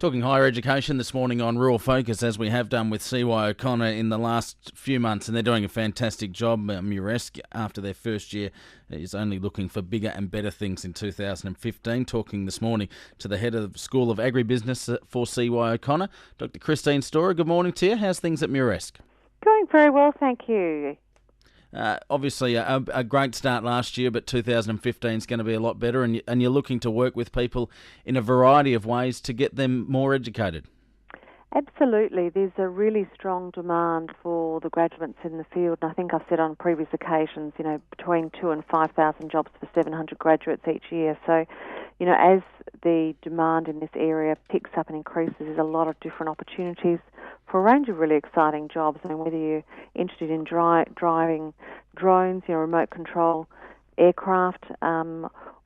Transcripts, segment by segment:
Talking higher education this morning on Rural Focus, as we have done with CY O'Connor in the last few months, and they're doing a fantastic job. Muresk, after their first year, is only looking for bigger and better things in 2015. Talking this morning to the head of the School of Agribusiness for CY O'Connor, Dr. Christine Storer. Good morning to you. How's things at Muresk? Going very well, thank you. Obviously, a great start last year, but 2015 is going to be a lot better, and you're looking to work with people in a variety of ways to get them more educated. Absolutely. There's a really strong demand for the graduates in the field, and I think I've said on previous occasions, between 2,000 and 5,000 jobs for 700 graduates each year. So, as the demand in this area picks up and increases, there's a lot of different opportunities for a range of really exciting jobs. I mean, whether you're interested in driving drones, remote control aircraft,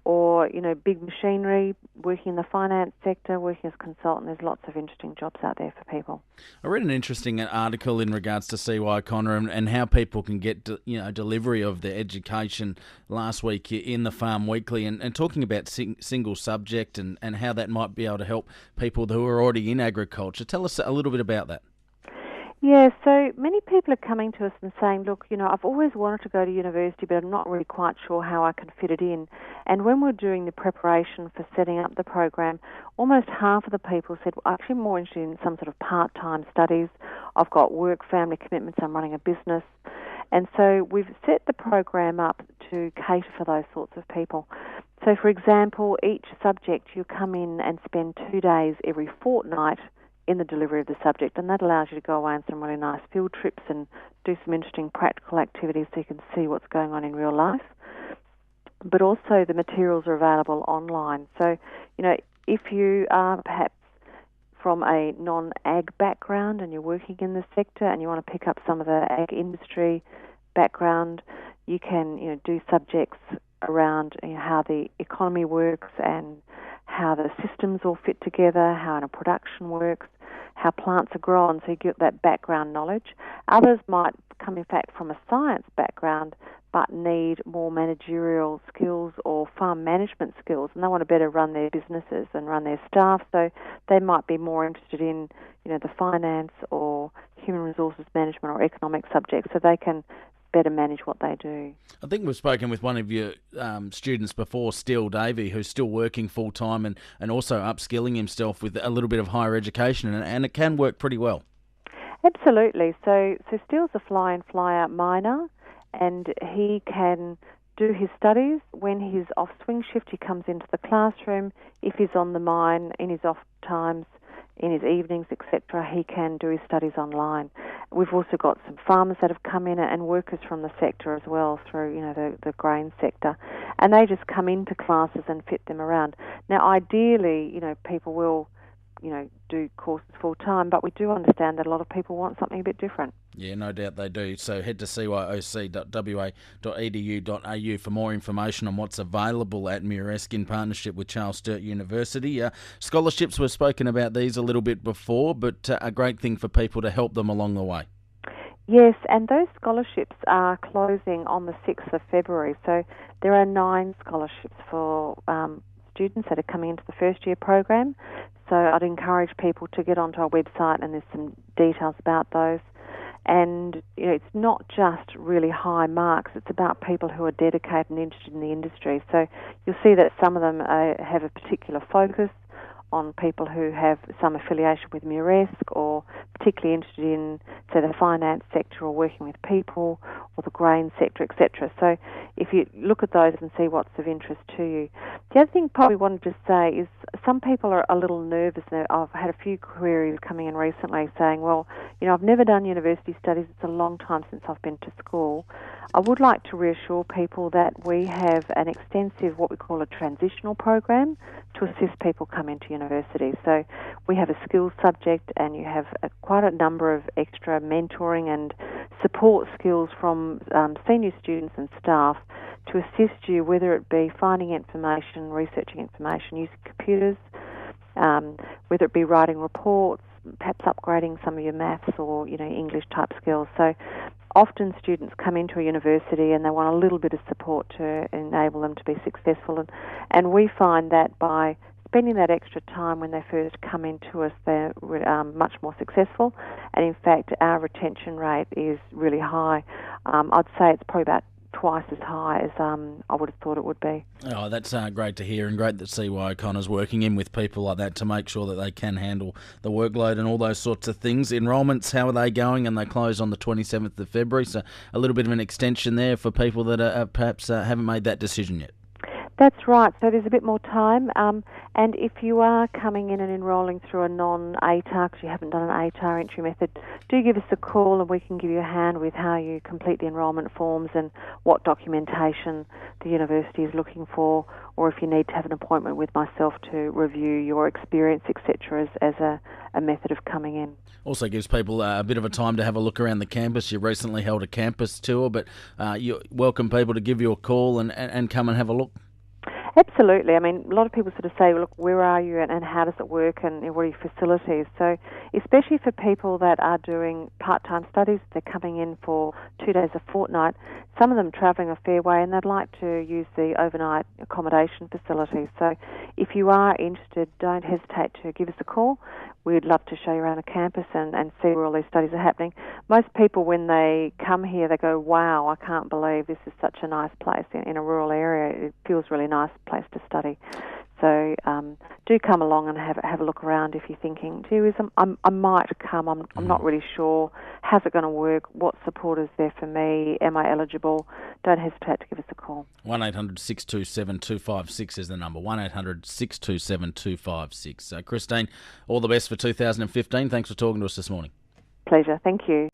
or, big machinery, working in the finance sector, working as a consultant, there's lots of interesting jobs out there for people. I read an interesting article in regards to CY O'Connor and how people can get, delivery of their education last week in the Farm Weekly and talking about single subject and how that might be able to help people who are already in agriculture. Tell us a little bit about that. Yeah, so many people are coming to us and saying, look, I've always wanted to go to university, but I'm not really quite sure how I can fit it in. And when we're doing the preparation for setting up the program, almost half of the people said, well, I'm actually more interested in some sort of part-time studies. I've got work, family commitments, I'm running a business. And so we've set the program up to cater for those sorts of people. So, for example, each subject, you come in and spend 2 days every fortnight in the delivery of the subject, and that allows you to go away on some really nice field trips and do some interesting practical activities so you can see what's going on in real life. But also the materials are available online. So, if you are perhaps from a non-ag background and you're working in the sector and you want to pick up some of the ag industry background, you can, do subjects around how the economy works and how the systems all fit together, how a production works, how plants are grown, so you get that background knowledge. Others might come, in fact, from a science background but need more managerial skills or farm management skills, and they want to better run their businesses and run their staff, so they might be more interested in, the finance or human resources management or economic subjects, so they can better manage what they do. I think we've spoken with one of your students before, Steele Davey, who's still working full-time and also upskilling himself with a little bit of higher education, and it can work pretty well. Absolutely. So Steele's a fly-in, fly-out miner, and he can do his studies. When he's off swing shift, he comes into the classroom. If he's on the mine in his off times, in his evenings, etc., he can do his studies online. We've also got some farmers that have come in and workers from the sector as well through, the grain sector. And they just come into classes and fit them around. Now, ideally, people will, do courses full time, but we do understand that a lot of people want something a bit different. Yeah, no doubt they do. So head to cyoc.wa.edu.au for more information on what's available at Muresk in partnership with Charles Sturt University. Scholarships, we've spoken about these a little bit before, but a great thing for people to help them along the way. Yes, and those scholarships are closing on the 6th of February. So there are 9 scholarships for students that are coming into the first year program. So I'd encourage people to get onto our website, and there's some details about those. And, it's not just really high marks. It's about people who are dedicated and interested in the industry. So you'll see that some of them have a particular focus on people who have some affiliation with Muresk or particularly interested in, say, the finance sector or working with people or the grain sector, etc. So if you look at those and see what's of interest to you. The other thing probably wanted to say is some people are a little nervous. I've had a few queries coming in recently saying, well, I've never done university studies. It's a long time since I've been to school. I would like to reassure people that we have an extensive, what we call a transitional program to assist people come into university. So we have a skills subject, and you have quite a number of extra mentoring and support skills from senior students and staff to assist you, whether it be finding information, researching information, using computers, whether it be writing reports, perhaps upgrading some of your maths or, English type skills. So often students come into a university and they want a little bit of support to enable them to be successful. And we find that by spending that extra time when they first come into us, they're much more successful. And in fact, our retention rate is really high. I'd say it's probably about twice as high as I would have thought it would be. Oh, that's great to hear, and great that CY O'Connor's working in with people like that to make sure that they can handle the workload and all those sorts of things. Enrolments, how are they going? And they close on the 27th of February, so a little bit of an extension there for people that are perhaps haven't made that decision yet. That's right. So there's a bit more time. And if you are coming in and enrolling through a non-ATAR, because you haven't done an ATAR entry method, do give us a call and we can give you a hand with how you complete the enrolment forms and what documentation the university is looking for, or if you need to have an appointment with myself to review your experience, etc., as a method of coming in. Also gives people a bit of a time to have a look around the campus. You recently held a campus tour, but you welcome people to give you a call and come and have a look. Absolutely. I mean, a lot of people sort of say, well, look, where are you and how does it work and what are your facilities? So especially for people that are doing part-time studies, they're coming in for 2 days a fortnight, some of them travelling a fair way, and they'd like to use the overnight accommodation facility. So if you are interested, don't hesitate to give us a call. We'd love to show you around the campus and see where all these studies are happening. Most people, when they come here, they go, wow, I can't believe this is such a nice place in a rural area. It feels really nice place to study. So do come along and have a look around if you're thinking, gee whiz, I might come, I'm not really sure. How's it going to work? What support is there for me? Am I eligible? Don't hesitate to give us a call. 1-800-627-256 is the number, 1-800-627-256. Christine, all the best for 2015. Thanks for talking to us this morning. Pleasure. Thank you.